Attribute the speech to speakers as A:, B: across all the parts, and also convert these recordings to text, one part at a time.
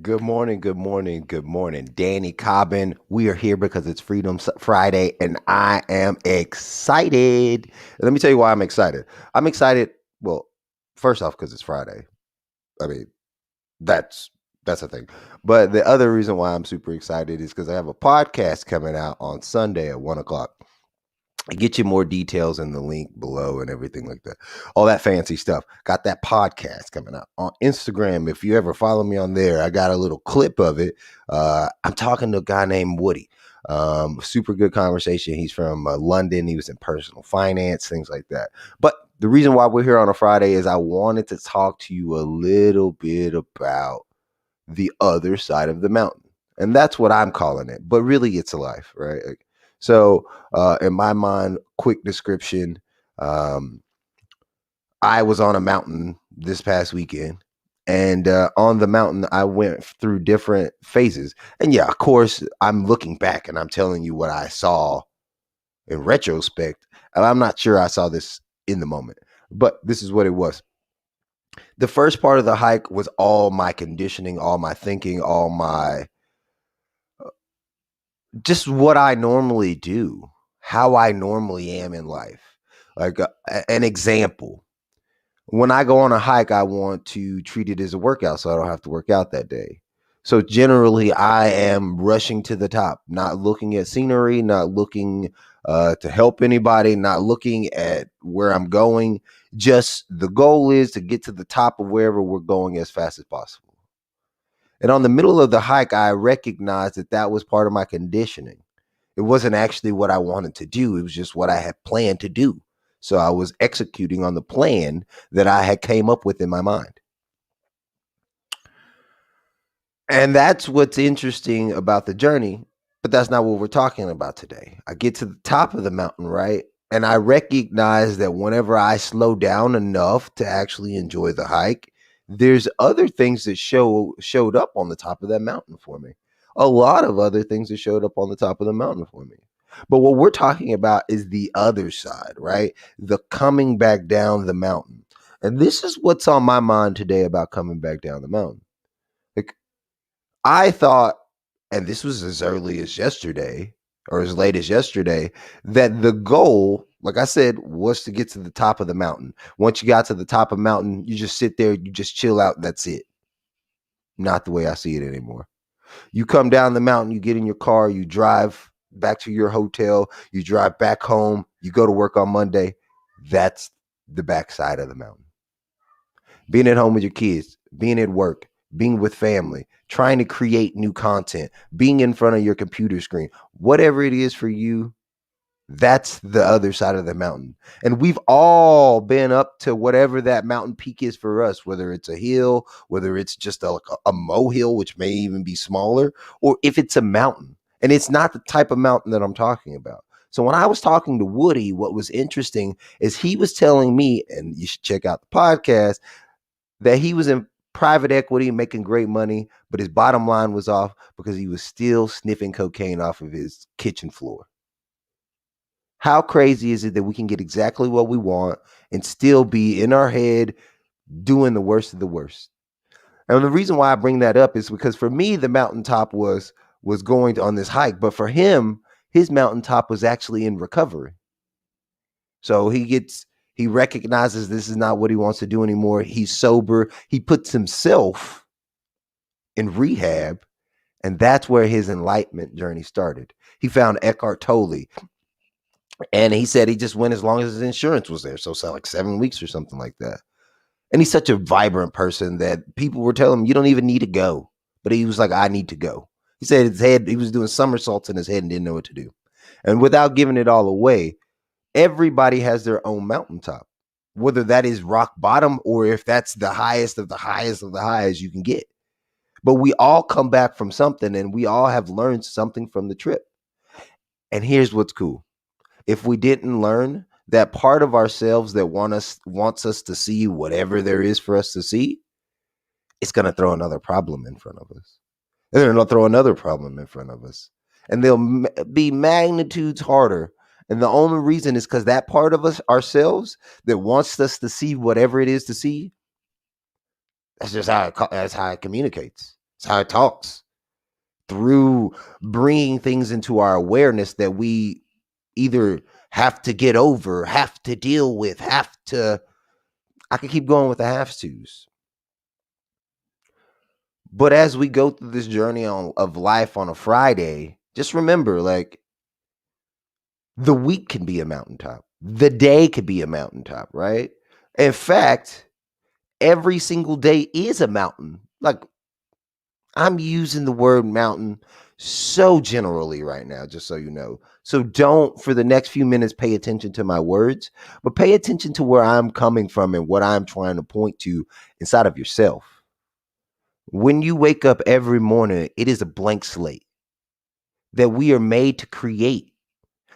A: Good morning, good morning, good morning. Danny Cobbin. We are here because it's Freedom Friday and I am excited. Let me tell you why I'm excited. I'm excited, well, first off, because it's Friday. I mean, that's that's a thing. But the other reason why I'm super excited is because I have a podcast coming out on Sunday at 1 o'clock. I get you more details in the link below and everything like that. All that fancy stuff. Got that podcast coming out on Instagram. If you ever follow me on there, I got a little clip of it. I'm talking to a guy named Woody. Super good conversation. He's from London. He was in personal finance, things like that. But the reason why we're here on a Friday is I wanted to talk to you a little bit about the other side of the mountain. And that's what I'm calling it. But really, it's a life, right? So, in my mind, quick description. Um, I was on a mountain this past weekend, and on the mountain, I went through different phases. And yeah, of course, I'm looking back and I'm telling you what I saw in retrospect. And I'm not sure I saw this in the moment, but this is what it was. The first part of the hike was all my conditioning, all my thinking, all my just what I normally do, how I normally am in life. Like an example, when I go on a hike, I want to treat it as a workout so I don't have to work out that day. So generally, I am rushing to the top, not looking at scenery, not looking to help anybody, not looking at where I'm going. Just the goal is to get to the top of wherever we're going as fast as possible. And on the middle of the hike, I recognized that that was part of my conditioning. It wasn't actually what I wanted to do. It was just what I had planned to do. So I was executing on the plan that I had came up with in my mind. And that's what's interesting about the journey, but that's not what we're talking about today. I get to the top of the mountain, right? And I recognize that whenever I slow down enough to actually enjoy the hike, there's other things that showed up on the top of that mountain for me. A lot of other things that showed up on the top of the mountain for me. But what we're talking about is the other side, right? The coming back down the mountain. And this is what's on my mind today about coming back down the mountain. Like I thought, and this was as early as yesterday or as late as yesterday, that the goal, like I said, was to get to the top of the mountain. Once you got to the top of the mountain, you just sit there, you just chill out. That's it. Not the way I see it anymore. You come down the mountain, you get in your car, you drive back to your hotel, you drive back home, you go to work on Monday. That's the backside of the mountain. Being at home with your kids, being at work, being with family, trying to create new content, being in front of your computer screen, whatever it is for you, that's the other side of the mountain. And we've all been up to whatever that mountain peak is for us, whether it's a hill, whether it's just a molehill, which may even be smaller, or if it's a mountain. And it's not the type of mountain that I'm talking about. So when I was talking to Woody, what was interesting is he was telling me, and you should check out the podcast, that he was in private equity making great money, but his bottom line was off because he was still sniffing cocaine off of his kitchen floor. How crazy is it that we can get exactly what we want and still be in our head doing the worst of the worst? And the reason why I bring that up is because for me, the mountaintop was going on this hike, but for him, his mountaintop was actually in recovery. So he recognizes this is not what he wants to do anymore. He's sober. He puts himself in rehab, and that's where his enlightenment journey started. He found Eckhart Tolle, and he said he just went as long as his insurance was there. So like 7 weeks or something like that. And he's such a vibrant person that people were telling him, you don't even need to go. But he was like, I need to go. He said his head, he was doing somersaults in his head and didn't know what to do. And without giving it all away, everybody has their own mountaintop, whether that is rock bottom or if that's the highest of the highest of the highest you can get. But we all come back from something and we all have learned something from the trip. And here's what's cool. If we didn't learn that part of ourselves that wants us to see whatever there is for us to see, it's going to throw another problem in front of us. And then they'll throw another problem in front of us. And they'll be magnitudes harder. And the only reason is because that part of us ourselves that wants us to see whatever it is to see, that's how it communicates. That's how it talks. Through bringing things into our awareness that we either have to get over, have to deal with, have to. I could keep going with the have tos. But as we go through this journey of life on a Friday, just remember, like, the week can be a mountaintop. The day could be a mountaintop, right? In fact, every single day is a mountain. Like, I'm using the word mountain so generally right now, just so you know. So don't, for the next few minutes, pay attention to my words, but pay attention to where I'm coming from and what I'm trying to point to inside of yourself. When you wake up every morning, it is a blank slate that we are made to create.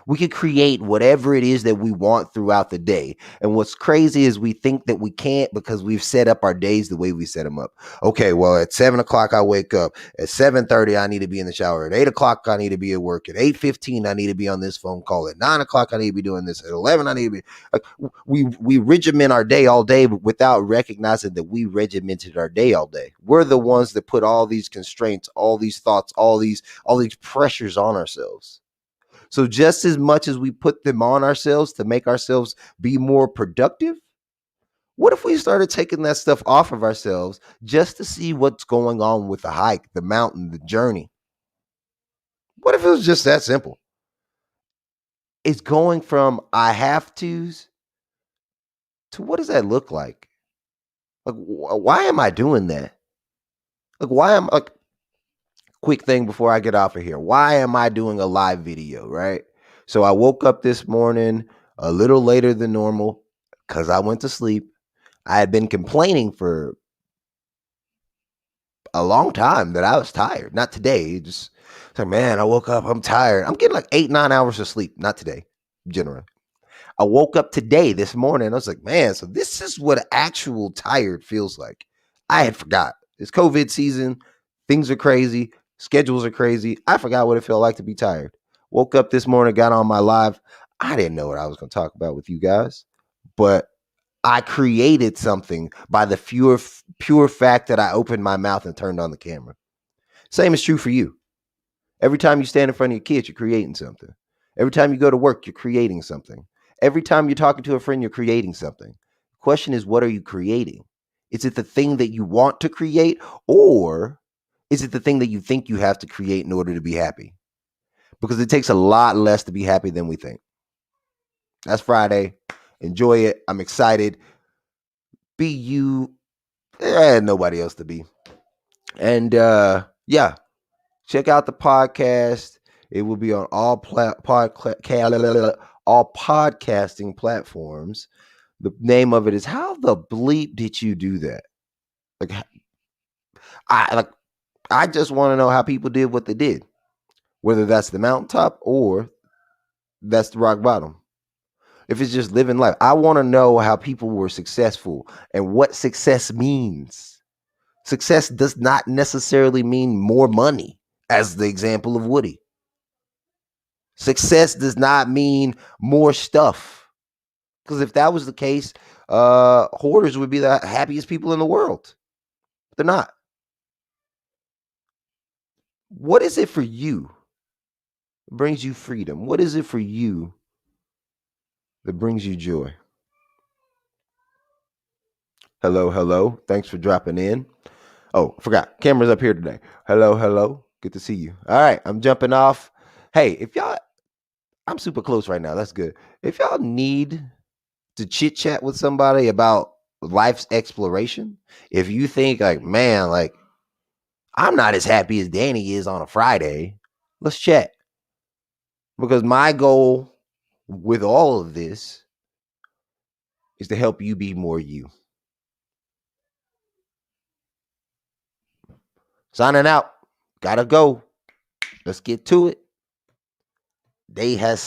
A: We can create whatever it is that we want throughout the day. And what's crazy is we think that we can't because we've set up our days the way we set them up. Okay, well, at 7 o'clock I wake up. At 7:30 I need to be in the shower. At 8 o'clock I need to be at work. At 8:15 I need to be on this phone call. At 9 o'clock I need to be doing this. At 11 I need to be. Like, we regiment our day all day, but without recognizing that we regimented our day all day. We're the ones that put all these constraints, all these thoughts, all these pressures on ourselves. So just as much as we put them on ourselves to make ourselves be more productive, what if we started taking that stuff off of ourselves just to see what's going on with the hike, the mountain, the journey? What if it was just that simple? It's going from I have to's to what does that look like? Like, why am I doing that? Like, why am like, quick thing before I get off of here. Why am I doing a live video, right? So I woke up this morning a little later than normal because I went to sleep. I had been complaining for a long time that I was tired. Not today. Just like, man, I woke up, I'm tired. I'm getting like 8, 9 hours of sleep. Not today, generally. I woke up today, this morning. I was like, man, so this is what actual tired feels like. I had forgot. It's COVID season. Things are crazy. Schedules are crazy. I forgot what it felt like to be tired. Woke up this morning, got on my live. I didn't know what I was going to talk about with you guys, but I created something by the pure fact that I opened my mouth and turned on the camera. Same is true for you. Every time you stand in front of your kids, you're creating something. Every time you go to work, you're creating something. Every time you're talking to a friend, you're creating something. Question is, what are you creating? Is it the thing that you want to create, or is it the thing that you think you have to create in order to be happy? Because it takes a lot less to be happy than we think. That's Friday. Enjoy it. I'm excited. Be you. Nobody else to be. And yeah, check out the podcast. It will be on all all podcasting platforms. The name of it is How the Bleep Did You Do That? Like, I just want to know how people did what they did, whether that's the mountaintop or that's the rock bottom. If it's just living life, I want to know how people were successful and what success means. Success does not necessarily mean more money, as the example of Woody. Success does not mean more stuff. Because if that was the case, hoarders would be the happiest people in the world. They're not. What is it for you that brings you freedom? What is it for you that brings you joy? Hello, hello. Thanks for dropping in. Oh, forgot. Camera's up here today. Hello, hello. Good to see you. All right, I'm jumping off. Hey, if y'all, I'm super close right now. That's good. If y'all need to chit chat with somebody about life's exploration, if you think like, man, like I'm not as happy as Danny is on a Friday, let's chat. Because my goal with all of this is to help you be more you. Signing out. Gotta go. Let's get to it. Day has